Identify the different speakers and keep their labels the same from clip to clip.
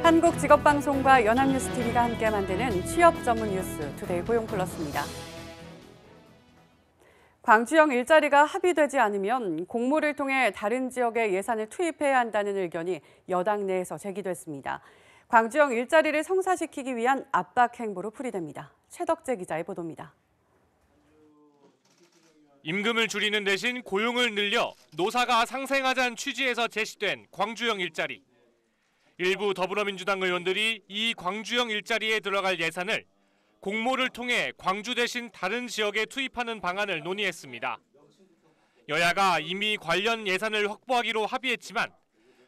Speaker 1: 한국직업방송과 연합뉴스TV가 함께 만드는 취업 전문 뉴스 투데이 고용플러스입니다. 광주형 일자리가 합의되지 않으면 공모를 통해 다른 지역에 예산을 투입해야 한다는 의견이 여당 내에서 제기됐습니다. 광주형 일자리를 성사시키기 위한 압박 행보로 풀이됩니다. 최덕재 기자의 보도입니다.
Speaker 2: 임금을 줄이는 대신 고용을 늘려 노사가 상생하자는 취지에서 제시된 광주형 일자리. 일부 더불어민주당 의원들이 이 광주형 일자리에 들어갈 예산을 공모를 통해 광주 대신 다른 지역에 투입하는 방안을 논의했습니다. 여야가 이미 관련 예산을 확보하기로 합의했지만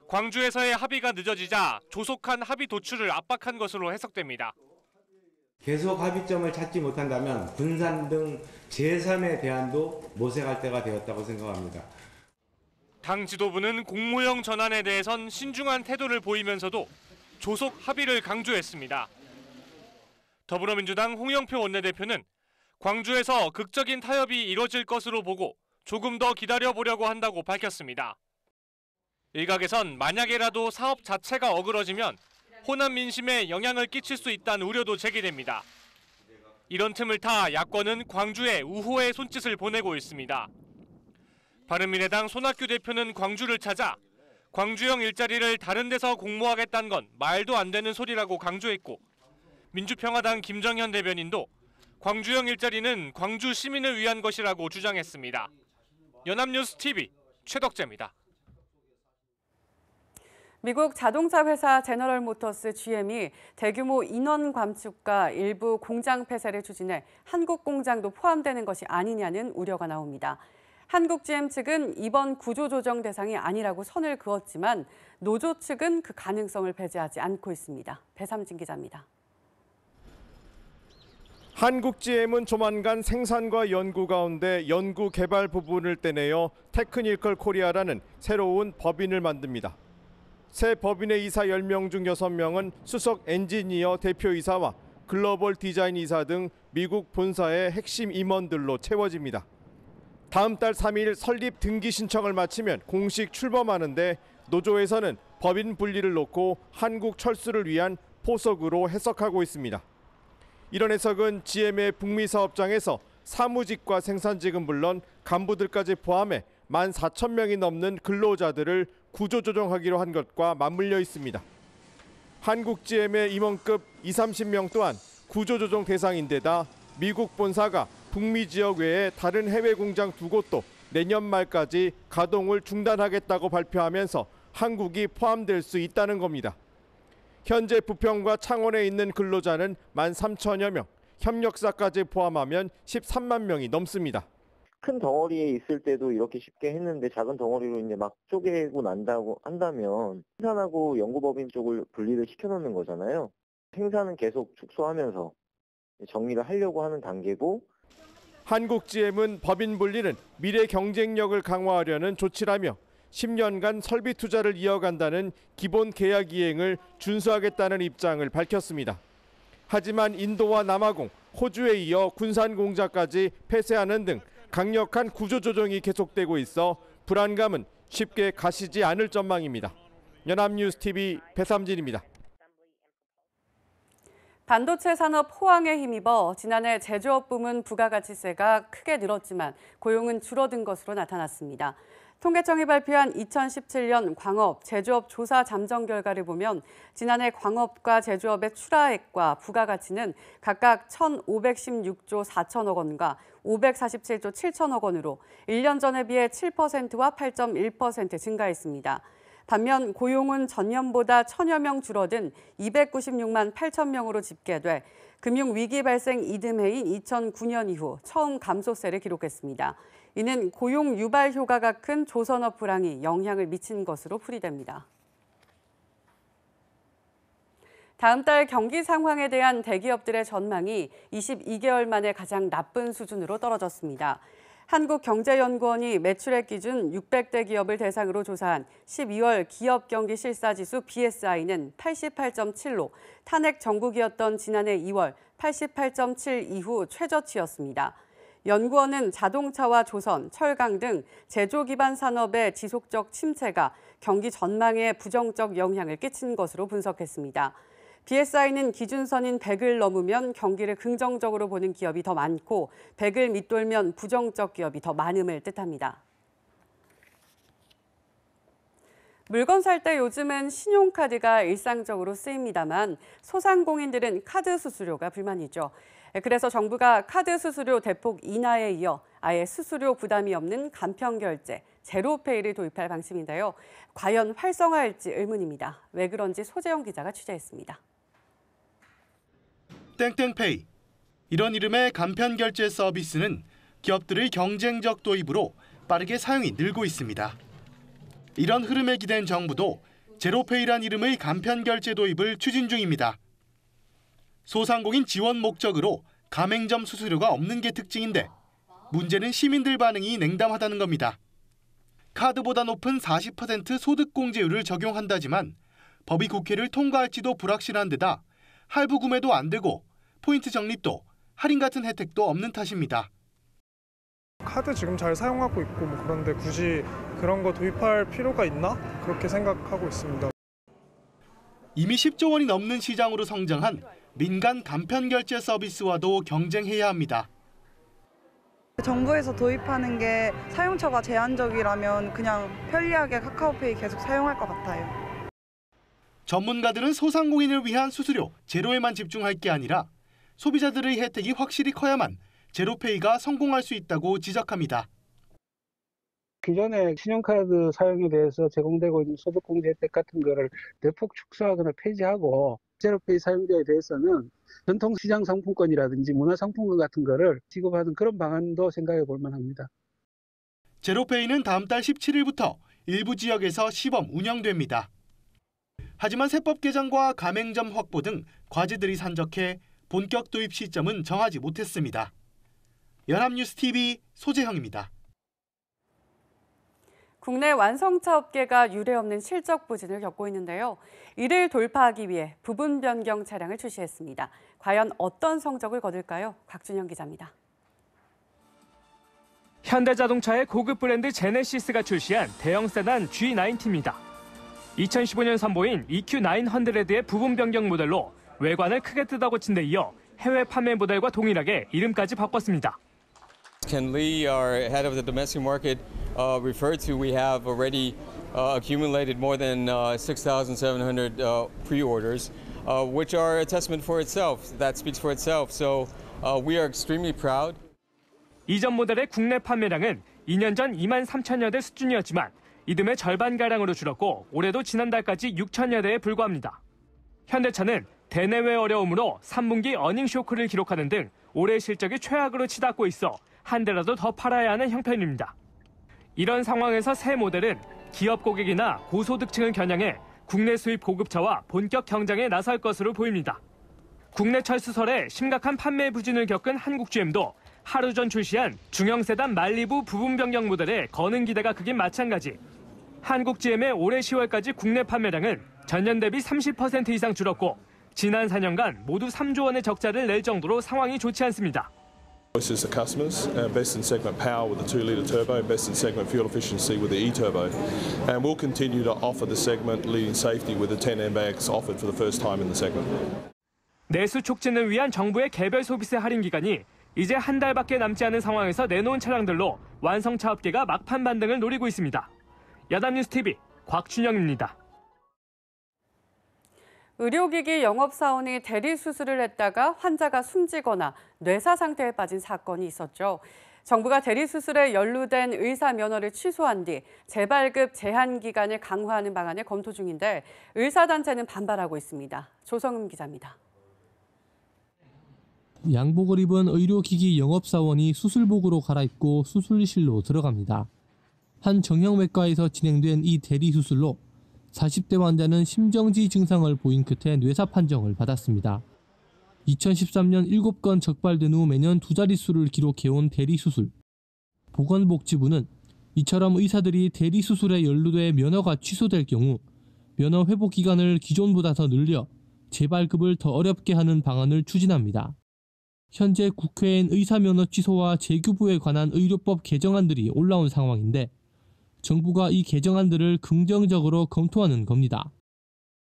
Speaker 2: 광주에서의 합의가 늦어지자 조속한 합의 도출을 압박한 것으로 해석됩니다.
Speaker 3: 계속 합의점을 찾지 못한다면 분산 등 제3의 대안도 모색할 때가 되었다고 생각합니다.
Speaker 2: 당 지도부는 공모형 전환에 대해선 신중한 태도를 보이면서도 조속 합의를 강조했습니다. 더불어민주당 홍영표 원내대표는 광주에서 극적인 타협이 이뤄질 것으로 보고 조금 더 기다려보려고 한다고 밝혔습니다. 일각에선 만약에라도 사업 자체가 어그러지면 호남 민심에 영향을 끼칠 수 있다는 우려도 제기됩니다. 이런 틈을 타 야권은 광주에 우호의 손짓을 보내고 있습니다. 바른미래당 손학규 대표는 광주를 찾아 광주형 일자리를 다른 데서 공모하겠다는 건 말도 안 되는 소리라고 강조했고, 민주평화당 김정현 대변인도 광주형 일자리는 광주 시민을 위한 것이라고 주장했습니다. 연합뉴스TV 최덕재입니다.
Speaker 1: 미국 자동차 회사 제너럴모터스 GM이 대규모 인원 감축과 일부 공장 폐쇄를 추진해 한국 공장도 포함되는 것이 아니냐는 우려가 나옵니다. 한국 GM 측은 이번 구조조정 대상이 아니라고 선을 그었지만 노조 측은 그 가능성을 배제하지 않고 있습니다. 배삼진 기자입니다.
Speaker 4: 한국 GM은 조만간 생산과 연구 가운데 연구 개발 부분을 떼내어 테크니컬 코리아라는 새로운 법인을 만듭니다. 새 법인의 이사 10명 중 6명은 수석 엔지니어 대표이사와 글로벌 디자인 이사 등 미국 본사의 핵심 임원들로 채워집니다. 다음 달 3일 설립 등기 신청을 마치면 공식 출범하는데 노조에서는 법인 분리를 놓고 한국 철수를 위한 포석으로 해석하고 있습니다. 이런 해석은 GM의 북미 사업장에서 사무직과 생산직은 물론 간부들까지 포함해 14,000명이 넘는 근로자들을 구조조정하기로 한 것과 맞물려 있습니다. 한국 GM의 임원급 20-30명 또한 구조조정 대상인데다 미국 본사가 북미 지역 외에 다른 해외 공장 2곳도 내년 말까지 가동을 중단하겠다고 발표하면서 한국이 포함될 수 있다는 겁니다. 현재 부평과 창원에 있는 근로자는 13,000여 명, 협력사까지 포함하면 13만 명이 넘습니다.
Speaker 5: 큰 덩어리에 있을 때도 이렇게 쉽게 했는데 작은 덩어리로 이제 막 쪼개고 난다고 한다면 생산하고 연구법인 쪽을 분리를 시켜놓는 거잖아요. 생산은 계속 축소하면서 정리를 하려고 하는 단계고,
Speaker 4: 한국 GM은 법인 분리는 미래 경쟁력을 강화하려는 조치라며 10년간 설비 투자를 이어간다는 기본 계약 이행을 준수하겠다는 입장을 밝혔습니다. 하지만 인도와 남아공, 호주에 이어 군산 공장까지 폐쇄하는 등 강력한 구조조정이 계속되고 있어 불안감은 쉽게 가시지 않을 전망입니다. 연합뉴스TV 배삼진입니다.
Speaker 1: 반도체 산업 호황에 힘입어 지난해 제조업 부문 부가가치세가 크게 늘었지만 고용은 줄어든 것으로 나타났습니다. 통계청이 발표한 2017년 광업, 제조업 조사 잠정 결과를 보면 지난해 광업과 제조업의 출하액과 부가가치는 각각 1,516조 4천억 원과 547조 7천억 원으로 1년 전에 비해 7%와 8.1% 증가했습니다. 반면 고용은 전년보다 1,000여 명 줄어든 296만 8천 명으로 집계돼 금융위기 발생 이듬해인 2009년 이후 처음 감소세를 기록했습니다. 이는 고용 유발 효과가 큰 조선업 불황이 영향을 미친 것으로 풀이됩니다. 다음 달 경기 상황에 대한 대기업들의 전망이 22개월 만에 가장 나쁜 수준으로 떨어졌습니다. 한국경제연구원이 매출액 기준 600대 기업을 대상으로 조사한 12월 기업 경기 실사지수 BSI는 88.7로 탄핵 정국이었던 지난해 2월 88.7 이후 최저치였습니다. 연구원은 자동차와 조선, 철강 등 제조 기반 산업의 지속적 침체가 경기 전망에 부정적 영향을 끼친 것으로 분석했습니다. BSI는 기준선인 100을 넘으면 경기를 긍정적으로 보는 기업이 더 많고 100을 밑돌면 부정적 기업이 더 많음을 뜻합니다. 물건 살 때 요즘은 신용카드가 일상적으로 쓰입니다만 소상공인들은 카드 수수료가 불만이죠. 그래서 정부가 카드 수수료 대폭 인하에 이어 아예 수수료 부담이 없는 간편결제, 제로페이를 도입할 방침인데요. 과연 활성화할지 의문입니다. 왜 그런지 소재영 기자가 취재했습니다.
Speaker 6: 땡땡페이. 이런 이름의 간편결제 서비스는 기업들의 경쟁적 도입으로 빠르게 사용이 늘고 있습니다. 이런 흐름에 기댄 정부도 제로페이란 이름의 간편결제 도입을 추진 중입니다. 소상공인 지원 목적으로 가맹점 수수료가 없는 게 특징인데 문제는 시민들 반응이 냉담하다는 겁니다. 카드보다 높은 40% 소득공제율을 적용한다지만 법이 국회를 통과할지도 불확실한 데다 할부 구매도 안 되고 포인트 적립도 할인 같은 혜택도 없는 탓입니다.
Speaker 7: 카드 지금 잘 사용하고 있고 그런데 굳이 그런 거 도입할 필요가 있나? 그렇게 생각하고 있습니다.
Speaker 6: 이미 10조 원이 넘는 시장으로 성장한 민간 간편결제 서비스와도 경쟁해야 합니다.
Speaker 8: 정부에서 도입하는 게 사용처가 제한적이라면 그냥 편리하게 카카오페이 계속 사용할 것 같아요.
Speaker 6: 전문가들은 소상공인을 위한 수수료 제로에만 집중할 게 아니라 소비자들의 혜택이 확실히 커야만 제로페이가 성공할 수 있다고 지적합니다.
Speaker 9: 기존의 신용카드 사용에 대해서 제공되고 있는 소득공제 혜택 같은 거를 대폭 축소하거나 폐지하고 제로페이 사용자에 대해서는 전통시장 상품권이라든지 문화상품권 같은 거를 지급하는 그런 방안도 생각해 볼 만합니다.
Speaker 6: 제로페이는 다음 달 17일부터 일부 지역에서 시범 운영됩니다. 하지만 세법 개정과 가맹점 확보 등 과제들이 산적해 본격 도입 시점은 정하지 못했습니다. 연합뉴스TV 소재형입니다.
Speaker 1: 국내 완성차 업계가 유례없는 실적 부진을 겪고 있는데요. 이를 돌파하기 위해 부분 변경 차량을 출시했습니다. 과연 어떤 성적을 거둘까요? 곽준영 기자입니다.
Speaker 10: 현대자동차의 고급 브랜드 제네시스가 출시한 대형 세단 G90입니다. 2015년 선보인 EQ900의 부분 변경 모델로 외관을 크게 뜯어고친 데 이어 해외 판매 모델과 동일하게 이름까지 바꿨습니다.
Speaker 11: Ken Lee, our head of the domestic market, referred to we have already accumulated more than 6,700 pre-orders, which are a testament for itself. That speaks for itself. So we are extremely proud.
Speaker 10: 이전 모델의 국내 판매량은 2년 전 2만 3천여 대 수준이었지만 이듬해 절반가량으로 줄었고 올해도 지난달까지 6천여 대에 불과합니다. 현대차는 대내외 어려움으로 3분기 어닝 쇼크를 기록하는 등 올해 실적이 최악으로 치닫고 있어 한 대라도 더 팔아야 하는 형편입니다. 이런 상황에서 새 모델은 기업 고객이나 고소득층을 겨냥해 국내 수입 고급차와 본격 경쟁에 나설 것으로 보입니다. 국내 철수설에 심각한 판매 부진을 겪은 한국 GM도 하루 전 출시한 중형 세단 말리부 부분 변경 모델에 거는 기대가 크긴 마찬가지. 한국 GM의 올해 10월까지 국내 판매량은 전년 대비 30% 이상 줄었고 지난 4년간 모두 3조 원의 적자를 낼 정도로 상황이 좋지 않습니다.
Speaker 12: This is the customers, best in segment power with the 2-litre turbo, best in segment fuel efficiency with the e-turbo. And we'll continue to offer the segment leading safety with the 10 airbags offered for the first time in the segment.
Speaker 10: 내수 촉진을 위한 정부의 개별 소비세 할인 기간이 이제 한 달밖에 남지 않은 상황에서 내놓은 차량들로 완성차 업계가 막판 반등을 노리고 있습니다. 연합뉴스TV 곽준영입니다.
Speaker 1: 의료기기 영업사원이 대리수술을 했다가 환자가 숨지거나 뇌사 상태에 빠진 사건이 있었죠. 정부가 대리수술에 연루된 의사 면허를 취소한 뒤 재발급 제한 기간을 강화하는 방안을 검토 중인데 의사단체는 반발하고 있습니다. 조성음 기자입니다.
Speaker 13: 양복을 입은 의료기기 영업사원이 수술복으로 갈아입고 수술실로 들어갑니다. 한 정형외과에서 진행된 이 대리수술로 40대 환자는 심정지 증상을 보인 끝에 뇌사 판정을 받았습니다. 2013년 7건 적발된 후 매년 2자릿수를 기록해온 대리수술. 보건복지부는 이처럼 의사들이 대리수술에 연루돼 면허가 취소될 경우 면허 회복 기간을 기존보다 더 늘려 재발급을 더 어렵게 하는 방안을 추진합니다. 현재 국회엔 의사면허 취소와 재규부에 관한 의료법 개정안들이 올라온 상황인데 정부가 이 개정안들을 긍정적으로 검토하는 겁니다.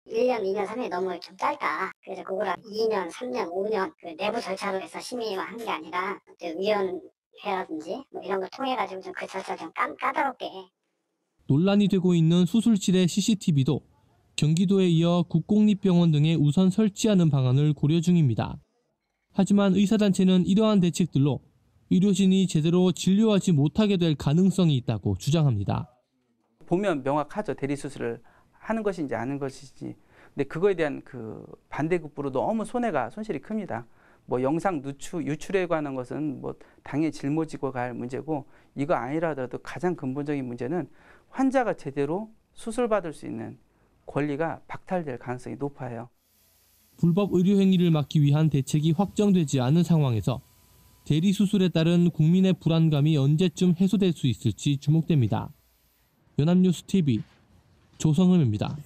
Speaker 14: 1년, 2년, 3년이 너무 좀 짧다. 그래서 그거를 2년, 3년, 5년 그 내부 절차로 해서 심의만 한 게 아니라 위원회라든지 뭐 이런 걸 통해 가지고 좀 그 절차 좀 까다롭게.
Speaker 13: 논란이 되고 있는 수술실의 CCTV도 경기도에 이어 국공립병원 등에 우선 설치하는 방안을 고려 중입니다. 하지만 의사단체는 이러한 대책들로 의료진이 제대로 진료하지 못하게 될 가능성이 있다고 주장합니다.
Speaker 15: 보면 명확하죠. 대리수술을 하는 것인지 아닌 것인지. 근데 그거에 대한 그 반대급부로 너무 손실이 큽니다. 뭐 영상 유출에 관한 것은 뭐 당연히 짊어지고 갈 문제고 이거 아니라 하더라도 가장 근본적인 문제는 환자가 제대로 수술받을 수 있는 권리가 박탈될 가능성이 높아요.
Speaker 13: 불법 의료 행위를 막기 위한 대책이 확정되지 않은 상황에서 대리수술에 따른 국민의 불안감이 언제쯤 해소될 수 있을지 주목됩니다. 연합뉴스 TV 조성음입니다.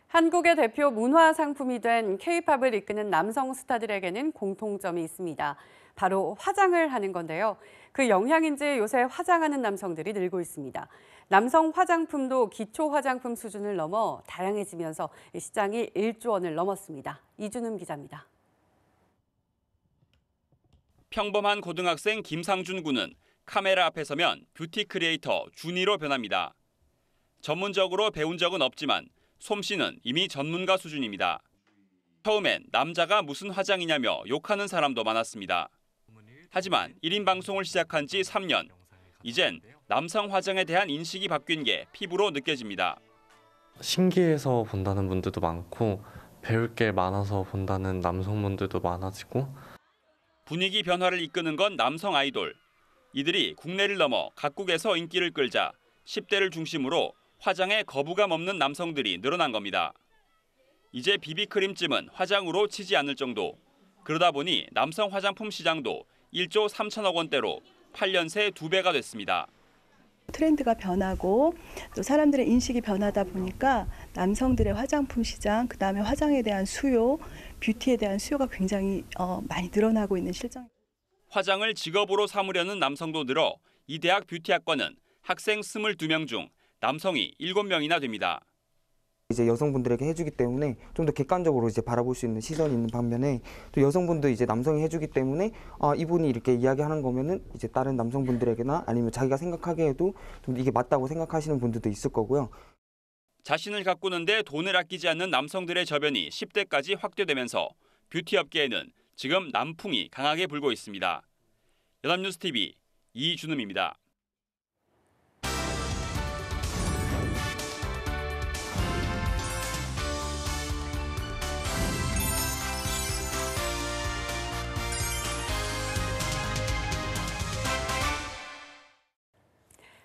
Speaker 1: 한국의 대표 문화 상품이 된 K-팝을 이끄는 남성 스타들에게는 공통점이 있습니다. 바로 화장을 하는 건데요. 그 영향인지 요새 화장하는 남성들이 늘고 있습니다. 남성 화장품도 기초 화장품 수준을 넘어 다양해지면서 시장이 1조 원을 넘었습니다. 이준음 기자입니다.
Speaker 16: 평범한 고등학생 김상준 군은 카메라 앞에 서면 뷰티 크리에이터 준이로 변합니다. 전문적으로 배운 적은 없지만 솜씨는 이미 전문가 수준입니다. 처음엔 남자가 무슨 화장이냐며 욕하는 사람도 많았습니다. 하지만 1인 방송을 시작한 지 3년. 이젠 남성 화장에 대한 인식이 바뀐 게 피부로 느껴집니다.
Speaker 17: 신기해서 본다는 분들도 많고 배울 게 많아서 본다는 남성분들도 많아지고
Speaker 16: 분위기 변화를 이끄는 건 남성 아이돌. 이들이 국내를 넘어 각국에서 인기를 끌자 10대를 중심으로 화장에 거부감 없는 남성들이 늘어난 겁니다. 이제 비비크림쯤은 화장으로 치지 않을 정도. 그러다 보니 남성 화장품 시장도 1조 3천억 원대로 8년 새 2배가 됐습니다.
Speaker 18: 트렌드가 변하고 또 사람들의 인식이 변하다 보니까 남성들의 화장품 시장, 그다음에 화장에 대한 수요, 뷰티에 대한 수요가 굉장히 많이 늘어나고 있는 실정입니다.
Speaker 16: 화장을 직업으로 삼으려는 남성도 늘어 이 대학 뷰티학과는 학생 22명 중 남성이 7명이나 됩니다.
Speaker 19: 이제 여성분들에게 해주기 때문에 좀 더 객관적으로 이제 바라볼 수 있는 시선이 있는 반면에 또 여성분도 이제 남성이 해주기 때문에 이분이 이렇게 이야기하는 거면은 이제 다른 남성분들에게나 아니면 자기가 생각하기에도 좀 이게 맞다고 생각하시는 분들도 있을 거고요.
Speaker 16: 자신을 가꾸는데 돈을 아끼지 않는 남성들의 저변이 10대까지 확대되면서 뷰티 업계에는 지금 남풍이 강하게 불고 있습니다. 연합뉴스 TV 이준음입니다.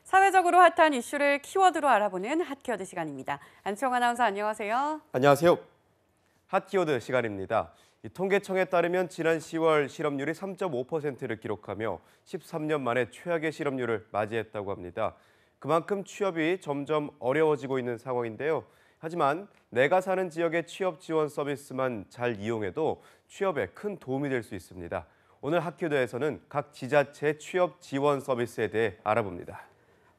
Speaker 1: 사회적으로 핫한 이슈를 키워드로 알아보는 핫키워드 시간입니다. 안치홍 아나운서 안녕하세요.
Speaker 20: 안녕하세요. 핫키워드 시간입니다. 통계청에 따르면 지난 10월 실업률이 3.5%를 기록하며 13년 만에 최악의 실업률을 맞이했다고 합니다. 그만큼 취업이 점점 어려워지고 있는 상황인데요. 하지만 내가 사는 지역의 취업 지원 서비스만 잘 이용해도 취업에 큰 도움이 될 수 있습니다. 오늘 핫키워드에서는 각 지자체 취업 지원 서비스에 대해 알아봅니다.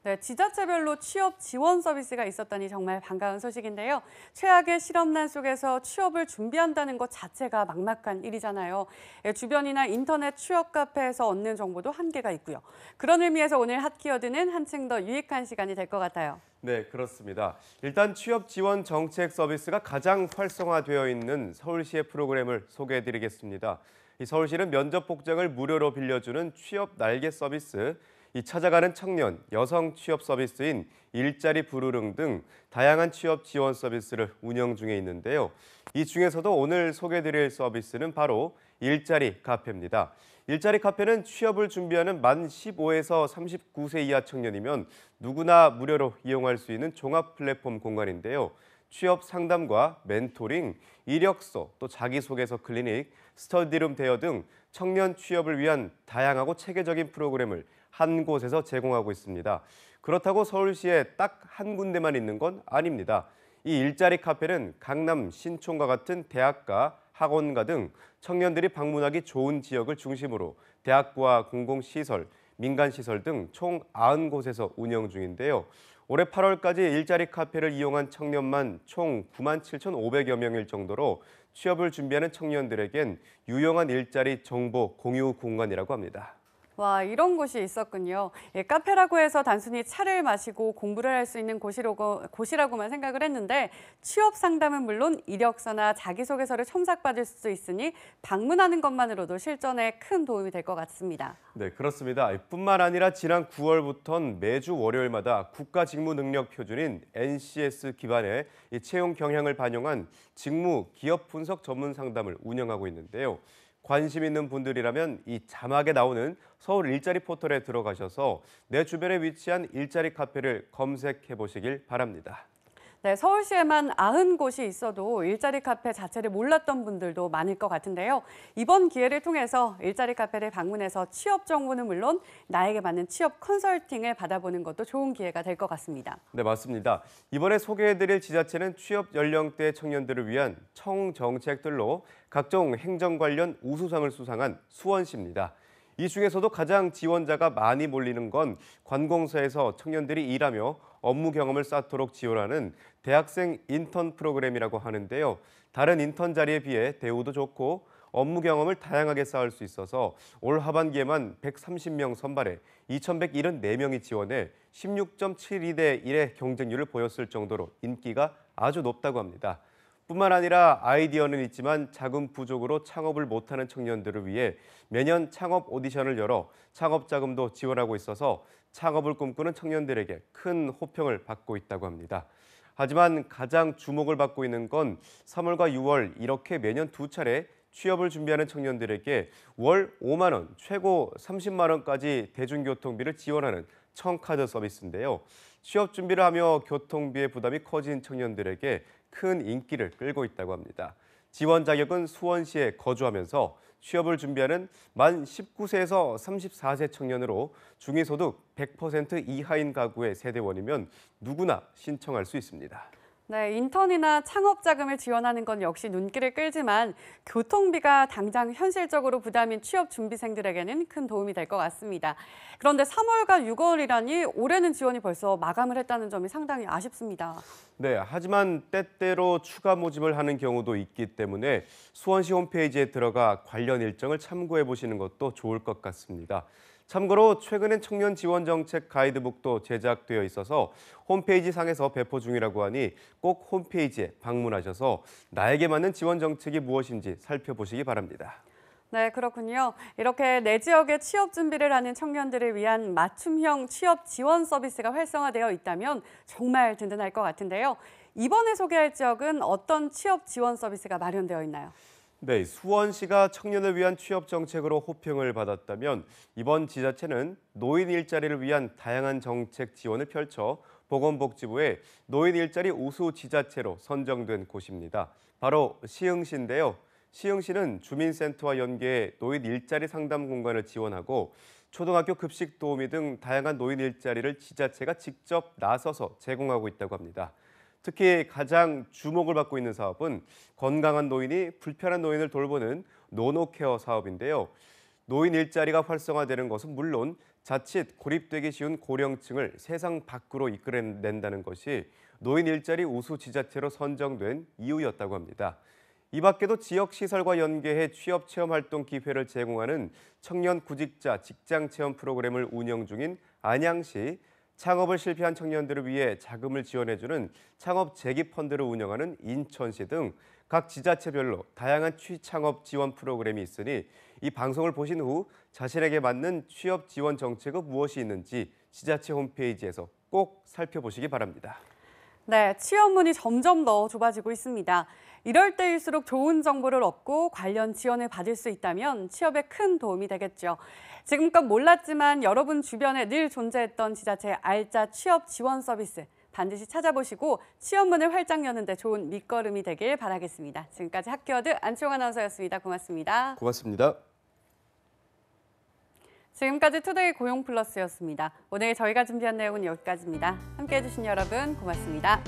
Speaker 1: 네, 지자체별로 취업 지원 서비스가 있었다니 정말 반가운 소식인데요. 최악의 실업난 속에서 취업을 준비한다는 것 자체가 막막한 일이잖아요. 주변이나 인터넷 취업 카페에서 얻는 정보도 한계가 있고요. 그런 의미에서 오늘 핫키워드는 한층 더 유익한 시간이 될 것 같아요.
Speaker 20: 네, 그렇습니다. 일단 취업 지원 정책 서비스가 가장 활성화되어 있는 서울시의 프로그램을 소개해드리겠습니다. 이 서울시는 면접 복장을 무료로 빌려주는 취업 날개 서비스, 이 찾아가는 청년, 여성 취업 서비스인 일자리 부르릉 등 다양한 취업 지원 서비스를 운영 중에 있는데요. 이 중에서도 오늘 소개드릴 서비스는 바로 일자리 카페입니다. 일자리 카페는 취업을 준비하는 만 15에서 39세 이하 청년이면 누구나 무료로 이용할 수 있는 종합 플랫폼 공간인데요. 취업 상담과 멘토링, 이력서, 또 자기소개서 클리닉, 스터디룸 대여 등 청년 취업을 위한 다양하고 체계적인 프로그램을 한 곳에서 제공하고 있습니다. 그렇다고 서울시에 딱 한 군데만 있는 건 아닙니다. 이 일자리 카페는 강남, 신촌과 같은 대학가, 학원가 등 청년들이 방문하기 좋은 지역을 중심으로 대학과 공공시설, 민간시설 등 총 90곳에서 운영 중인데요. 올해 8월까지 일자리 카페를 이용한 청년만 총 97,500여 명일 정도로 취업을 준비하는 청년들에겐 유용한 일자리 정보 공유 공간이라고 합니다.
Speaker 1: 와, 이런 곳이 있었군요. 예, 카페라고 해서 단순히 차를 마시고 공부를 할 수 있는 곳이라고만 생각을 했는데 취업 상담은 물론 이력서나 자기소개서를 첨삭받을 수 있으니 방문하는 것만으로도 실전에 큰 도움이 될 것 같습니다.
Speaker 20: 네, 그렇습니다. 뿐만 아니라 지난 9월부터는 매주 월요일마다 국가직무능력표준인 NCS 기반의 채용 경향을 반영한 직무 기업 분석 전문 상담을 운영하고 있는데요. 관심 있는 분들이라면 이 자막에 나오는 서울 일자리 포털에 들어가셔서 내 주변에 위치한 일자리 카페를 검색해 보시길 바랍니다.
Speaker 1: 네, 서울시에만 90곳이 있어도 일자리 카페 자체를 몰랐던 분들도 많을 것 같은데요. 이번 기회를 통해서 일자리 카페를 방문해서 취업 정보는 물론 나에게 맞는 취업 컨설팅을 받아보는 것도 좋은 기회가 될 것 같습니다.
Speaker 20: 네, 맞습니다. 이번에 소개해드릴 지자체는 취업 연령대 청년들을 위한 청정책들로 각종 행정 관련 우수상을 수상한 수원시입니다. 이 중에서도 가장 지원자가 많이 몰리는 건 관공서에서 청년들이 일하며 업무 경험을 쌓도록 지원하는 대학생 인턴 프로그램이라고 하는데요. 다른 인턴 자리에 비해 대우도 좋고 업무 경험을 다양하게 쌓을 수 있어서 올 하반기에만 130명 선발해 2,174명이 지원해 16.72대 1의 경쟁률을 보였을 정도로 인기가 아주 높다고 합니다. 뿐만 아니라 아이디어는 있지만 자금 부족으로 창업을 못하는 청년들을 위해 매년 창업 오디션을 열어 창업 자금도 지원하고 있어서 창업을 꿈꾸는 청년들에게 큰 호평을 받고 있다고 합니다. 하지만 가장 주목을 받고 있는 건 3월과 6월 이렇게 매년 2차례 취업을 준비하는 청년들에게 월 5만 원, 최고 30만 원까지 대중교통비를 지원하는 청카드 서비스인데요. 취업 준비를 하며 교통비의 부담이 커진 청년들에게 큰 인기를 끌고 있다고 합니다. 지원 자격은 수원시에 거주하면서 취업을 준비하는 만 19세에서 34세 청년으로 중위소득 100% 이하인 가구의 세대원이면 누구나 신청할 수 있습니다.
Speaker 1: 네, 인턴이나 창업 자금을 지원하는 건 역시 눈길을 끌지만 교통비가 당장 현실적으로 부담인 취업 준비생들에게는 큰 도움이 될 것 같습니다. 그런데 3월과 6월이라니 올해는 지원이 벌써 마감을 했다는 점이 상당히 아쉽습니다.
Speaker 20: 네, 하지만 때때로 추가 모집을 하는 경우도 있기 때문에 수원시 홈페이지에 들어가 관련 일정을 참고해 보시는 것도 좋을 것 같습니다. 참고로 최근엔 청년 지원 정책 가이드북도 제작되어 있어서 홈페이지 상에서 배포 중이라고 하니 꼭 홈페이지에 방문하셔서 나에게 맞는 지원 정책이 무엇인지 살펴보시기 바랍니다.
Speaker 1: 네, 그렇군요. 이렇게 내 지역에 취업 준비를 하는 청년들을 위한 맞춤형 취업 지원 서비스가 활성화되어 있다면 정말 든든할 것 같은데요. 이번에 소개할 지역은 어떤 취업 지원 서비스가 마련되어 있나요?
Speaker 20: 네, 수원시가 청년을 위한 취업 정책으로 호평을 받았다면 이번 지자체는 노인 일자리를 위한 다양한 정책 지원을 펼쳐 보건복지부의 노인 일자리 우수 지자체로 선정된 곳입니다. 바로 시흥시인데요. 시흥시는 주민센터와 연계해 노인 일자리 상담 공간을 지원하고 초등학교 급식 도우미 등 다양한 노인 일자리를 지자체가 직접 나서서 제공하고 있다고 합니다. 특히 가장 주목을 받고 있는 사업은 건강한 노인이 불편한 노인을 돌보는 노노케어 사업인데요. 노인 일자리가 활성화되는 것은 물론 자칫 고립되기 쉬운 고령층을 세상 밖으로 이끌어낸다는 것이 노인 일자리 우수 지자체로 선정된 이유였다고 합니다. 이 밖에도 지역 시설과 연계해 취업 체험 활동 기회를 제공하는 청년 구직자 직장 체험 프로그램을 운영 중인 안양시, 창업을 실패한 청년들을 위해 자금을 지원해주는 창업 재기 펀드를 운영하는 인천시 등 각 지자체별로 다양한 취창업 지원 프로그램이 있으니 이 방송을 보신 후 자신에게 맞는 취업 지원 정책은 무엇이 있는지 지자체 홈페이지에서 꼭 살펴보시기 바랍니다.
Speaker 1: 네, 취업문이 점점 더 좁아지고 있습니다. 이럴 때일수록 좋은 정보를 얻고 관련 지원을 받을 수 있다면 취업에 큰 도움이 되겠죠. 지금껏 몰랐지만 여러분 주변에 늘 존재했던 지자체의 알짜 취업 지원 서비스 반드시 찾아보시고 취업문을 활짝 여는 데 좋은 밑거름이 되길 바라겠습니다. 지금까지 학교워드 안치홍 아나운서였습니다. 고맙습니다.
Speaker 20: 고맙습니다.
Speaker 1: 지금까지 투데이 고용 플러스였습니다. 오늘 저희가 준비한 내용은 여기까지입니다. 함께해 주신 여러분 고맙습니다.